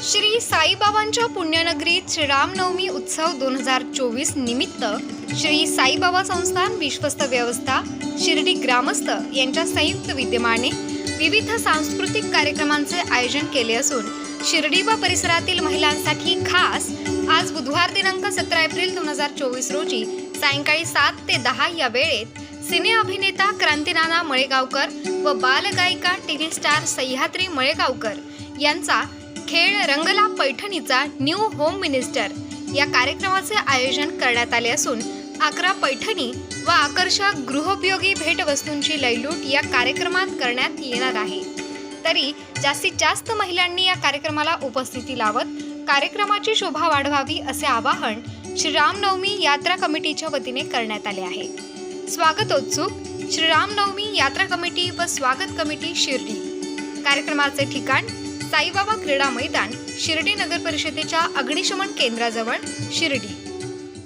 श्री साईबाबांच्या पुण्यनगरीत श्रीरामनवमी उत्सव 2024 निमित्त श्री साईबाबा संस्थान विश्वस्त व्यवस्था शिर्डी ग्रामस्थ यांच्या संयुक्त विद्यमाने विविध सांस्कृतिक कार्यक्रमांचे आयोजन केले असून शिर्डी व परिसरातील महिलांसाठी खास आज बुधवार दिनांक 17 एप्रिल 2024 रोजी सायंकाळी 7 ते 10 या वेळेत सिने अभिनेता क्रांतीनाना मळेगावकर व बालगायिका टीव्ही स्टार सह्याद्री मळेगावकर यांचा खेळ रंगला पैठणीचा न्यू होम मिनिस्टर या कार्यक्रमाचे आयोजन करण्यात आले असून 11 पैठणी व आकर्षक गृहोपयोगी भेटवस्तूंची लयलूट या कार्यक्रमात करण्यात येणार आहे। तरी जास्तीत जास्त महिलांनी या कार्यक्रमाला उपस्थिती लावत कार्यक्रमाची शोभा वाढवावी असे आवाहन श्रीरामनवमी यात्रा कमिटीच्या वतीने करण्यात आले आहे। स्वागतोत्सुक श्रीरामनवमी यात्रा कमिटी व स्वागत कमिटी शिर्डी। कार्यक्रमाचे ठिकाण साईबाबा क्रीडा मैदान शिर्डी नगर परिषदेच्या अग्निशमन केंद्राजवळ शिर्डी।